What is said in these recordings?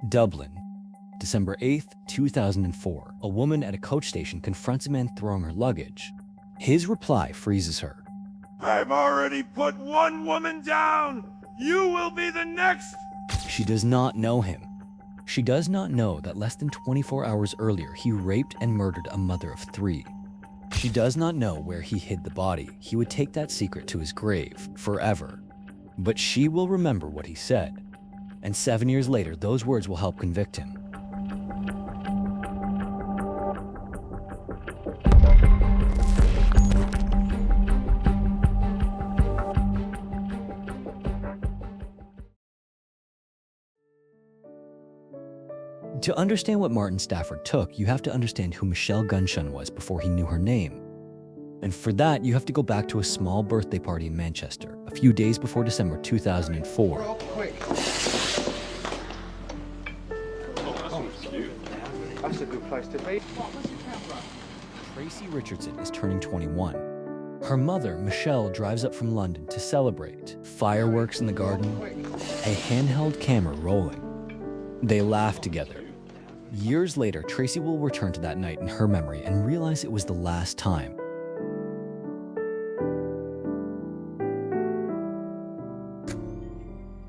Dublin, December 8th, 2004. A woman at a coach station confronts a man throwing her luggage. His reply freezes her. I've already put one woman down! You will be the next! She does not know him. She does not know that less than 24 hours earlier, he raped and murdered a mother of 3. She does not know where he hid the body. He would take that secret to his grave, forever. But she will remember what he said. And 7 years later, those words will help convict him. To understand what Martin Stafford took, you have to understand who Michelle Gunshon was before he knew her name. And for that, you have to go back to a small birthday party in Manchester, a few days before December 2004. Oh, that's cute. That's a good place to be. Tracy Richardson is turning 21. Her mother, Michelle, drives up from London to celebrate. Fireworks in the garden, a handheld camera rolling. They laugh together. Years later, Tracy will return to that night in her memory and realize it was the last time.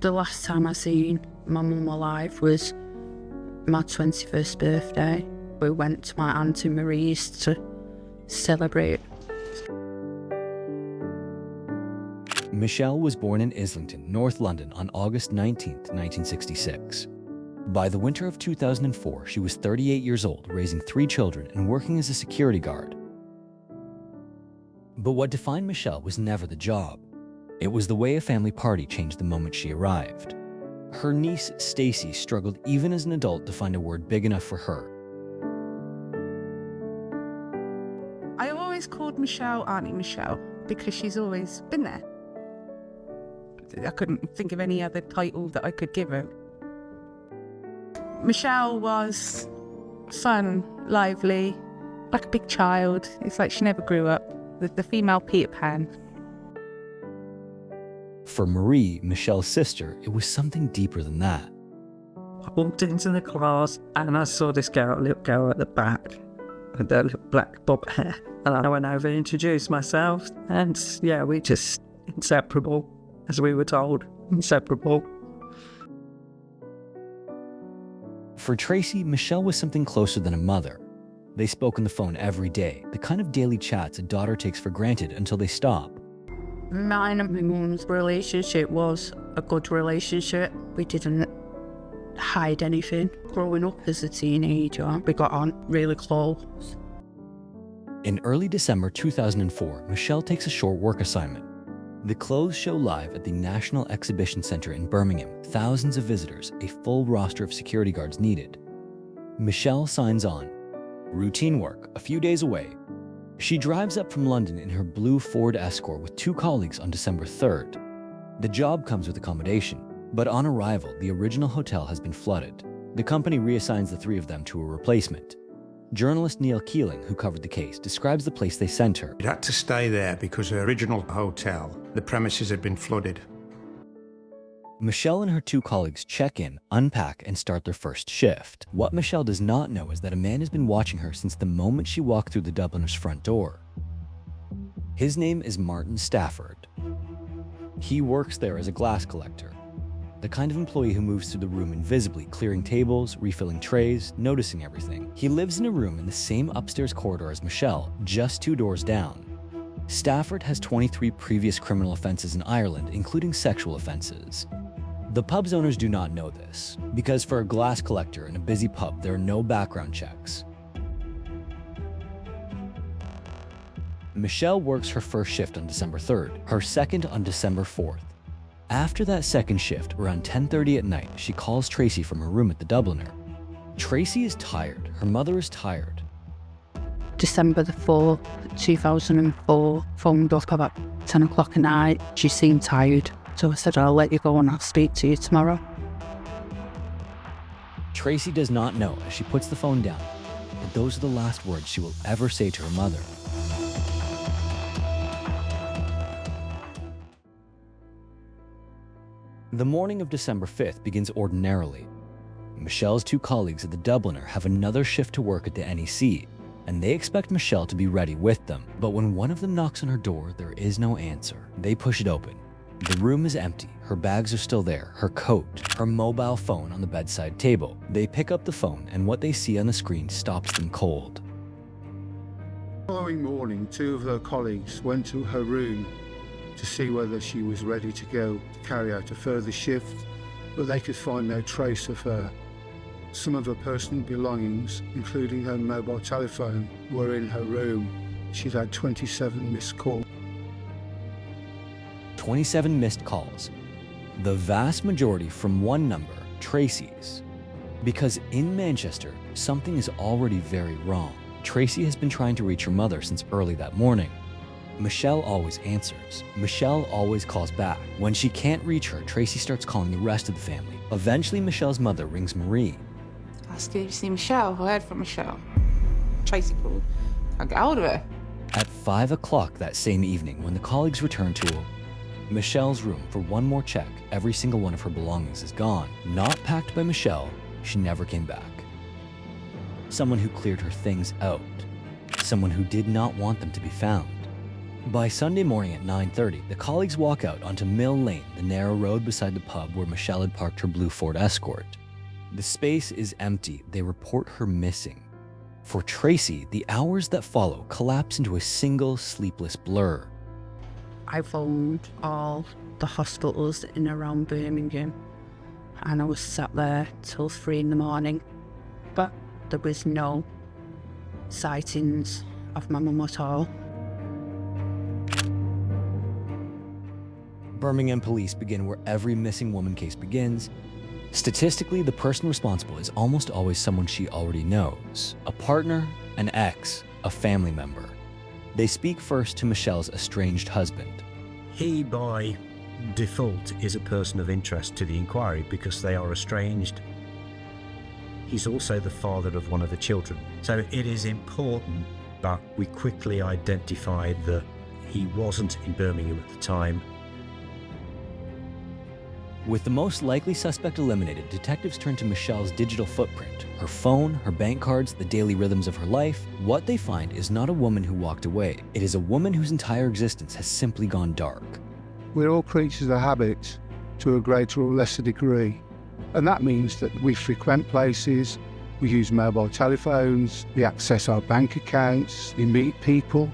The last time I seen my mum alive was my 21st birthday. We went to my Auntie Marie's to celebrate. Michelle was born in Islington, North London on August 19, 1966. By the winter of 2004, she was 38 years old, raising 3 children and working as a security guard. But what defined Michelle was never the job. It was the way a family party changed the moment she arrived. Her niece, Stacy, struggled even as an adult to find a word big enough for her. I always called Michelle Auntie Michelle because she's always been there. I couldn't think of any other title that I could give her. Michelle was fun, lively, like a big child. It's like she never grew up. The female Peter Pan. For Marie, Michelle's sister, it was something deeper than that. I walked into the class and I saw this little girl at the back with that little black bob hair. And I went over and introduced myself. And yeah, we just inseparable, as we were told, inseparable. For Tracy, Michelle was something closer than a mother. They spoke on the phone every day, the kind of daily chats a daughter takes for granted until they stop. Mine and my mum's relationship was a good relationship. We didn't hide anything. Growing up as a teenager, we got on really close. In early December 2004, Michelle takes a short work assignment. The clothes show live at the National Exhibition Center in Birmingham. Thousands of visitors, a full roster of security guards needed. Michelle signs on. Routine work, a few days away. She drives up from London in her blue Ford Escort with 2 colleagues on December 3rd. The job comes with accommodation, but on arrival, the original hotel has been flooded. The company reassigns the 3 of them to a replacement. Journalist Neil Keeling, who covered the case, describes the place they sent her. She had to stay there because her original hotel, the premises had been flooded. Michelle and her 2 colleagues check in, unpack, and start their first shift. What Michelle does not know is that a man has been watching her since the moment she walked through the Dubliners' front door. His name is Martin Stafford. He works there as a glass collector, the kind of employee who moves through the room invisibly, clearing tables, refilling trays, noticing everything. He lives in a room in the same upstairs corridor as Michelle, just 2 doors down. Stafford has 23 previous criminal offenses in Ireland, including sexual offenses. The pub's owners do not know this, because for a glass collector in a busy pub, there are no background checks. Michelle works her first shift on December 3rd, her second on December 4th. After that second shift, around 10:30 at night, she calls Tracy from her room at the Dubliner. Tracy is tired. Her mother is tired. December the 4th, 2004, phoned up about 10 o'clock at night. She seemed tired, so I said, I'll let you go and I'll speak to you tomorrow. Tracy does not know as she puts the phone down, but those are the last words she will ever say to her mother. The morning of December 5th begins ordinarily. Michelle's two colleagues at the Dubliner have another shift to work at the NEC, and they expect Michelle to be ready with them. But when one of them knocks on her door, there is no answer. They push it open. The room is empty. Her bags are still there, her coat, her mobile phone on the bedside table. They pick up the phone, and what they see on the screen stops them cold. The following morning, two of her colleagues went to her room to see whether she was ready to go to carry out a further shift, but they could find no trace of her. Some of her personal belongings, including her mobile telephone, were in her room. She'd had 27 missed calls. 27 missed calls. The vast majority from one number, Tracy's. Because in Manchester, something is already very wrong. Tracy has been trying to reach her mother since early that morning. Michelle always answers. Michelle always calls back. When she can't reach her, Tracy starts calling the rest of the family. Eventually, Michelle's mother rings Marie. Asked if you see Michelle. I heard from Michelle. Tracy called. Can't get hold of her. At 5 o'clock that same evening, when the colleagues return to Michelle's room for one more check, every single one of her belongings is gone. Not packed by Michelle, she never came back. Someone who cleared her things out. Someone who did not want them to be found. By Sunday morning at 9:30, the colleagues walk out onto Mill Lane, the narrow road beside the pub where Michelle had parked her blue Ford Escort. The space is empty. They report her missing. For Tracy, the hours that follow collapse into a single sleepless blur. I phoned all the hospitals in around Birmingham, and I was sat there till 3 in the morning, but there was no sightings of my mum at all. Birmingham police begin where every missing woman case begins. Statistically, the person responsible is almost always someone she already knows. A partner, an ex, a family member. They speak first to Michelle's estranged husband. He, by default, is a person of interest to the inquiry because they are estranged. He's also the father of one of the children. So it is important that we quickly identify that he wasn't in Birmingham at the time. With the most likely suspect eliminated, detectives turn to Michelle's digital footprint, her phone, her bank cards, the daily rhythms of her life. What they find is not a woman who walked away. It is a woman whose entire existence has simply gone dark. We're all creatures of habit to a greater or lesser degree. And that means that we frequent places, we use mobile telephones, we access our bank accounts, we meet people.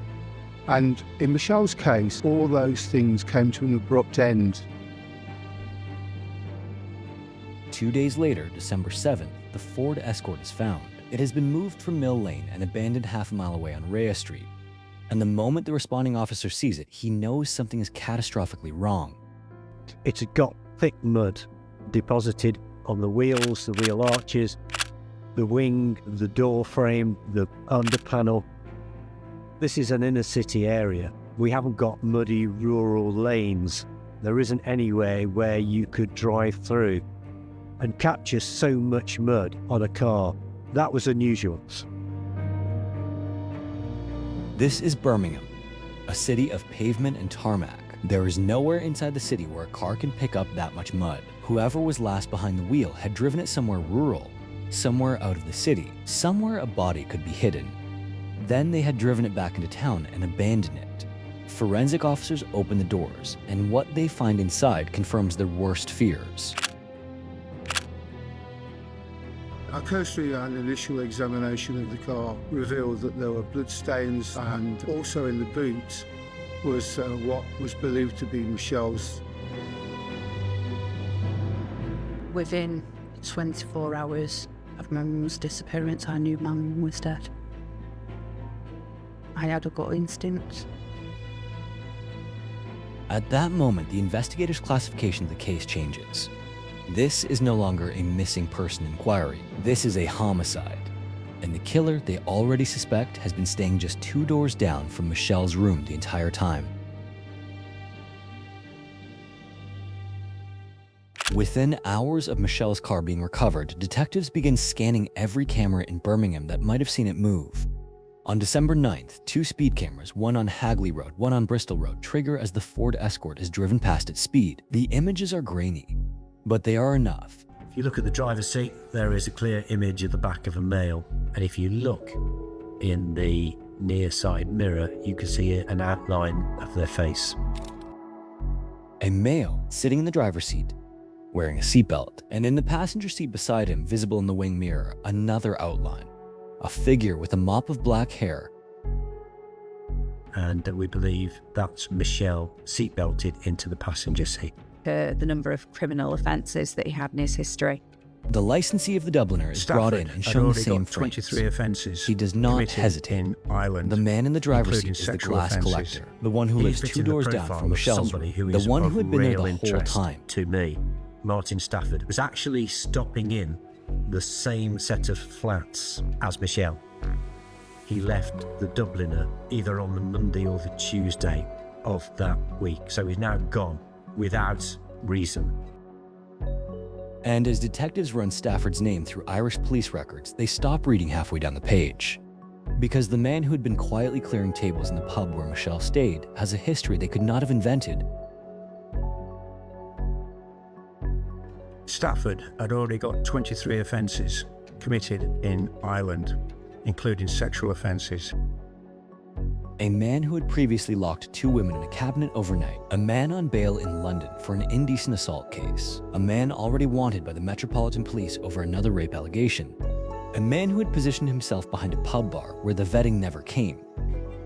And in Michelle's case, all those things came to an abrupt end. 2 days later, December 7th, the Ford Escort is found. It has been moved from Mill Lane and abandoned half a mile away on Rhea Street. And the moment the responding officer sees it, he knows something is catastrophically wrong. It's got thick mud deposited on the wheels, the wheel arches, the wing, the door frame, the under panel. This is an inner city area. We haven't got muddy rural lanes. There isn't anywhere where you could drive through and capture so much mud on a car. That was unusual. This is Birmingham, a city of pavement and tarmac. There is nowhere inside the city where a car can pick up that much mud. Whoever was last behind the wheel had driven it somewhere rural, somewhere out of the city, somewhere a body could be hidden. Then they had driven it back into town and abandoned it. Forensic officers open the doors, and what they find inside confirms their worst fears. A cursory and initial examination of the car revealed that there were bloodstains, and also in the boot was what was believed to be Michelle's. Within 24 hours of my mum's disappearance, I knew my mum was dead. I had a gut instinct. At that moment, the investigators' classification of the case changes. This is no longer a missing person inquiry. This is a homicide. And the killer they already suspect has been staying just 2 doors down from Michelle's room the entire time. Within hours of Michelle's car being recovered, detectives begin scanning every camera in Birmingham that might have seen it move. On December 9th, 2 speed cameras, one on Hagley Road, one on Bristol Road, trigger as the Ford Escort is driven past at speed. The images are grainy, but they are enough. If you look at the driver's seat, there is a clear image of the back of a male. And if you look in the near side mirror, you can see an outline of their face. A male sitting in the driver's seat, wearing a seatbelt, and in the passenger seat beside him, visible in the wing mirror, another outline. A figure with a mop of black hair. And we believe that's Michelle seatbelted into the passenger seat. The number of criminal offences that he had in his history. The licensee of the Dubliner is brought in and shown the same frames. 23 offences. He does not hesitate. In Ireland, the man in the driver's seat is the glass offences. collector, the one who lives 2 doors down from Michelle's room, the one who had been there the whole time. To me, Martin Stafford was actually stopping in the same set of flats as Michelle. He left the Dubliner either on the Monday or the Tuesday of that week, so he's now gone without reason. And as detectives run Stafford's name through Irish police records, they stop reading halfway down the page. Because the man who had been quietly clearing tables in the pub where Michelle stayed has a history they could not have invented. Stafford had already got 23 offences committed in Ireland, including sexual offences. A man who had previously locked 2 women in a cabinet overnight, a man on bail in London for an indecent assault case, a man already wanted by the Metropolitan Police over another rape allegation, a man who had positioned himself behind a pub bar where the vetting never came.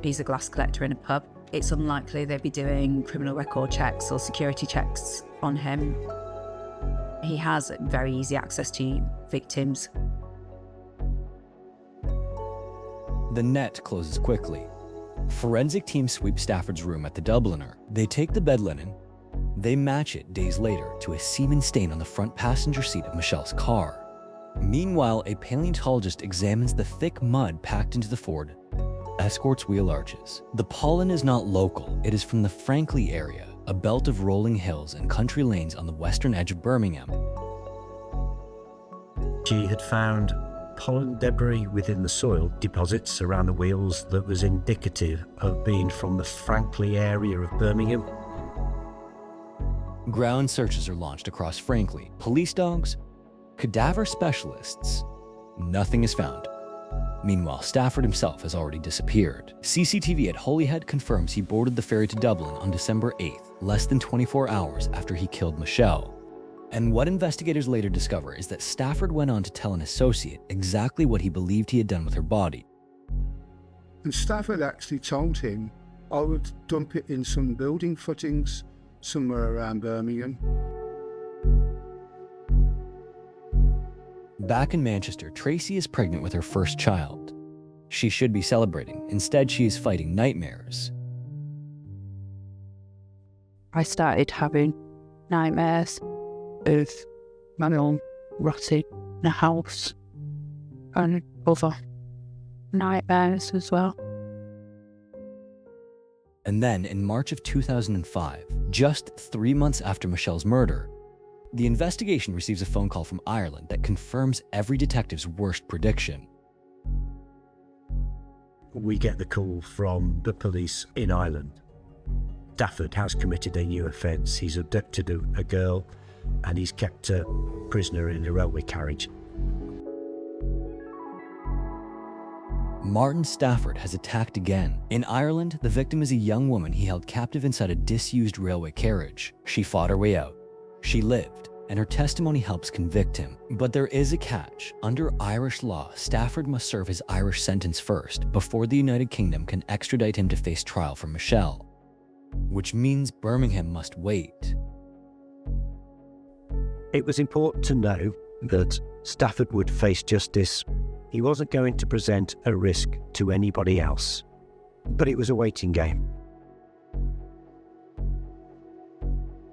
He's a glass collector in a pub. It's unlikely they'd be doing criminal record checks or security checks on him. He has very easy access to victims. The net closes quickly. Forensic teams sweep Stafford's room at the Dubliner. They take the bed linen. They match it days later to a semen stain on the front passenger seat of Michelle's car. Meanwhile, a paleontologist examines the thick mud packed into the Ford Escort's wheel arches. The pollen is not local. It is from the Frankley area, a belt of rolling hills and country lanes on the western edge of Birmingham. She had found pollen debris within the soil deposits around the wheels that was indicative of being from the Frankley area of Birmingham. Ground searches are launched across Frankley. Police dogs, cadaver specialists. Nothing is found. Meanwhile, Stafford himself has already disappeared. CCTV at Holyhead confirms he boarded the ferry to Dublin on December 8th, less than 24 hours after he killed Michelle. And what investigators later discover is that Stafford went on to tell an associate exactly what he believed he had done with her body. And Stafford actually told him, I would dump it in some building footings somewhere around Birmingham. Back in Manchester, Tracy is pregnant with her first child. She should be celebrating. Instead, she is fighting nightmares. I started having nightmares of my mum rotting in a house and other nightmares as well. And then, in March of 2005, just 3 months after Michelle's murder, the investigation receives a phone call from Ireland that confirms every detective's worst prediction. We get the call from the police in Ireland. Stafford has committed a new offence. He's abducted a girl and he's kept a prisoner in a railway carriage. Martin Stafford has attacked again. In Ireland, the victim is a young woman he held captive inside a disused railway carriage. She fought her way out. She lived, and her testimony helps convict him. But there is a catch. Under Irish law, Stafford must serve his Irish sentence first before the United Kingdom can extradite him to face trial for Michelle. Which means Birmingham must wait. It was important to know that Stafford would face justice. He wasn't going to present a risk to anybody else, but it was a waiting game.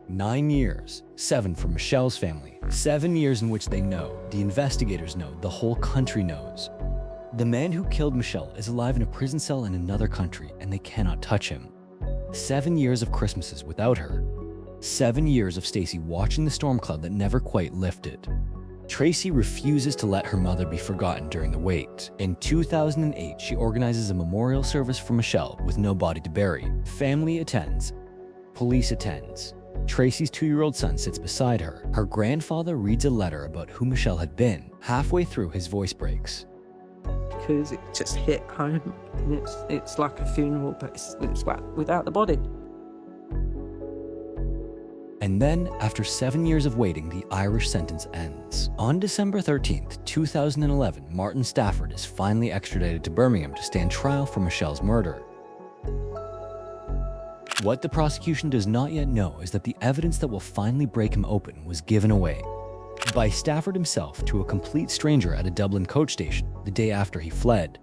9 years, 7 for Michelle's family, 7 years in which they know, the investigators know, the whole country knows. The man who killed Michelle is alive in a prison cell in another country and they cannot touch him. 7 years of Christmases without her. 7 years of Stacy watching the storm cloud that never quite lifted. Tracy refuses to let her mother be forgotten during the wait. In 2008, she organizes a memorial service for Michelle with no body to bury. Family attends. Police attends. Tracy's 2-year-old son sits beside her. Her grandfather reads a letter about who Michelle had been. Halfway through, his voice breaks. Because it just hit home. And it's like a funeral, but it's without the body. And then, after 7 years of waiting, the Irish sentence ends. On December 13th, 2011, Martin Stafford is finally extradited to Birmingham to stand trial for Michelle's murder. What the prosecution does not yet know is that the evidence that will finally break him open was given away by Stafford himself to a complete stranger at a Dublin coach station the day after he fled.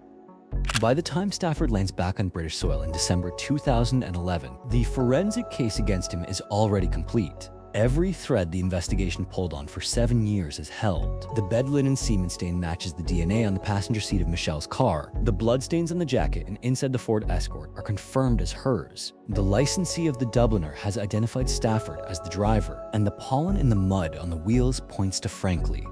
By the time Stafford lands back on British soil in December 2011, the forensic case against him is already complete. Every thread the investigation pulled on for 7 years is held. The bed linen semen stain matches the DNA on the passenger seat of Michelle's car. The bloodstains on the jacket and inside the Ford Escort are confirmed as hers. The licensee of the Dubliner has identified Stafford as the driver, and the pollen in the mud on the wheels points to Frankly.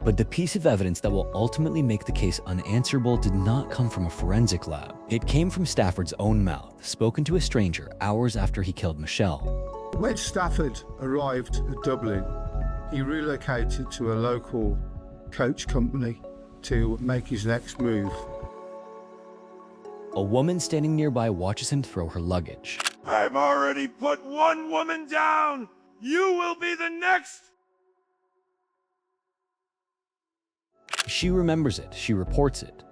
But the piece of evidence that will ultimately make the case unanswerable did not come from a forensic lab. It came from Stafford's own mouth, spoken to a stranger hours after he killed Michelle. When Stafford arrived at Dublin, he relocated to a local coach company to make his next move. A woman standing nearby watches him throw her luggage. I've already put one woman down. You will be the next. She remembers it, she reports it.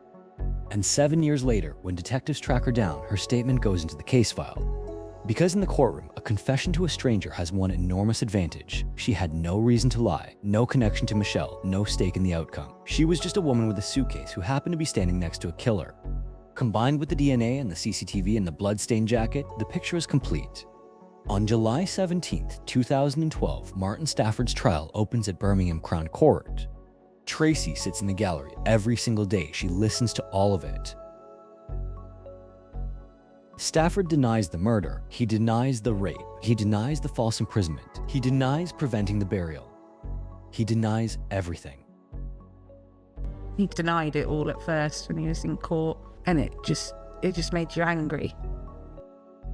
And 7 years later, when detectives track her down, her statement goes into the case file. Because in the courtroom, a confession to a stranger has one enormous advantage. She had no reason to lie, no connection to Michelle, no stake in the outcome. She was just a woman with a suitcase who happened to be standing next to a killer. Combined with the DNA and the CCTV and the bloodstained jacket, the picture is complete. On July 17, 2012, Martin Stafford's trial opens at Birmingham Crown Court. Tracy sits in the gallery every single day. She listens to all of it. Stafford denies the murder. He denies the rape. He denies the false imprisonment. He denies preventing the burial. He denies everything. He denied it all at first when he was in court, and it just made you angry.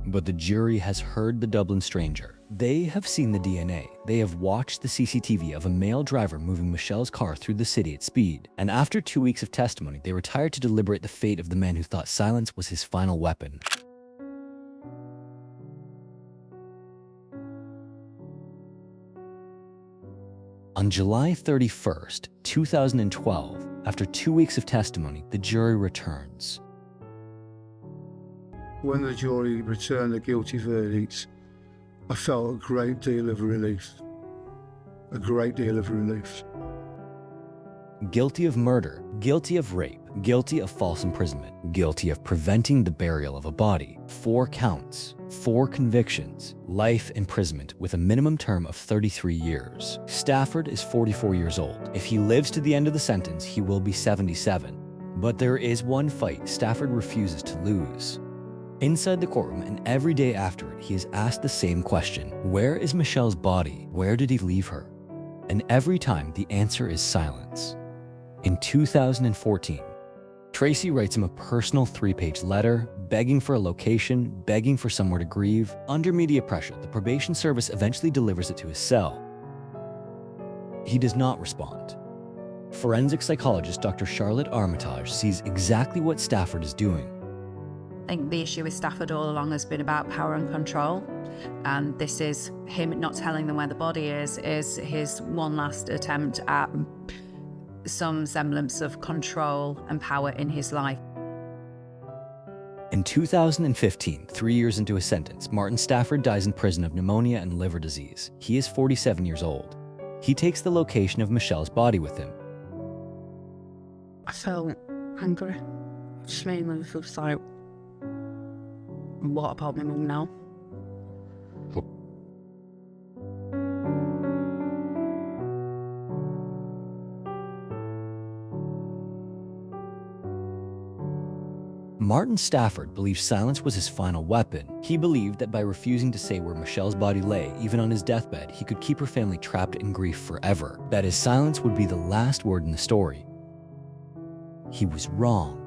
But the jury has heard the Dublin stranger. They have seen the DNA. They have watched the CCTV of a male driver moving Michelle's car through the city at speed. And after 2 weeks of testimony, they retired to deliberate the fate of the man who thought silence was his final weapon. On July 31st, 2012, after 2 weeks of testimony, the jury returns. When the jury returned the guilty verdicts, I felt a great deal of relief. A great deal of relief. Guilty of murder, guilty of rape, guilty of false imprisonment, guilty of preventing the burial of a body. 4 counts, 4 convictions, life imprisonment with a minimum term of 33 years. Stafford is 44 years old. If he lives to the end of the sentence, he will be 77. But there is one fight Stafford refuses to lose. Inside the courtroom and every day after it, he is asked the same question. Where is Michelle's body? Where did he leave her? And every time the answer is silence. In 2014, Tracy writes him a personal 3-page letter, begging for a location, begging for somewhere to grieve. Under media pressure, the probation service eventually delivers it to his cell. He does not respond. Forensic psychologist Dr. Charlotte Armitage sees exactly what Stafford is doing. I think the issue with Stafford all along has been about power and control, and this is him not telling them where the body is his one last attempt at some semblance of control and power in his life. In 2015, 3 years into his sentence, Martin Stafford dies in prison of pneumonia and liver disease. He is 47 years old. He takes the location of Michelle's body with him. I felt angry. Just mainly was like, what about my mum now? Martin Stafford believed silence was his final weapon. He believed that by refusing to say where Michelle's body lay, even on his deathbed, he could keep her family trapped in grief forever. That his silence would be the last word in the story. He was wrong.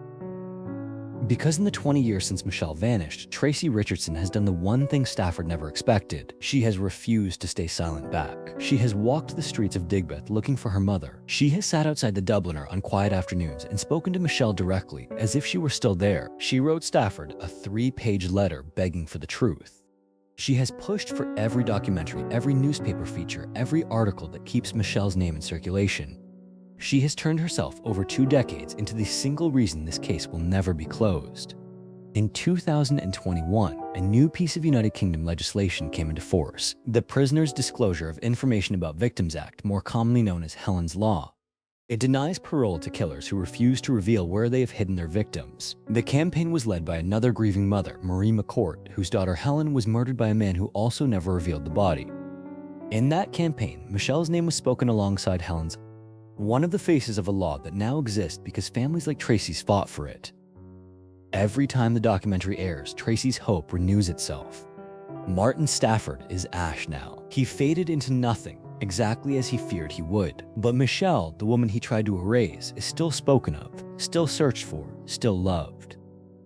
Because in the 20 years since Michelle vanished, Tracy Richardson has done the one thing Stafford never expected. She has refused to stay silent back. She has walked the streets of Digbeth looking for her mother. She has sat outside the Dubliner on quiet afternoons and spoken to Michelle directly, as if she were still there. She wrote Stafford a 3-page letter begging for the truth. She has pushed for every documentary, every newspaper feature, every article that keeps Michelle's name in circulation. She has turned herself over 2 decades into the single reason this case will never be closed. In 2021, a new piece of United Kingdom legislation came into force, the Prisoners' Disclosure of Information About Victims Act, more commonly known as Helen's Law. It denies parole to killers who refuse to reveal where they have hidden their victims. The campaign was led by another grieving mother, Marie McCourt, whose daughter Helen was murdered by a man who also never revealed the body. In that campaign, Michelle's name was spoken alongside Helen's, one of the faces of a law that now exists because families like Tracy's fought for it. Every time the documentary airs, Tracy's hope renews itself. Martin Stafford is ash now. He faded into nothing, exactly as he feared he would. But Michelle, the woman he tried to erase, is still spoken of, still searched for, still loved.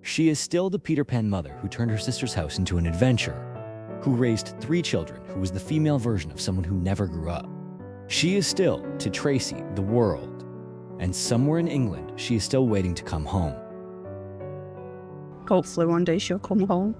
She is still the Peter Pan mother who turned her sister's house into an adventure, who raised 3 children, who was the female version of someone who never grew up. She is still, to Tracy, the world, and somewhere in England, she is still waiting to come home. Hopefully one day she'll come home.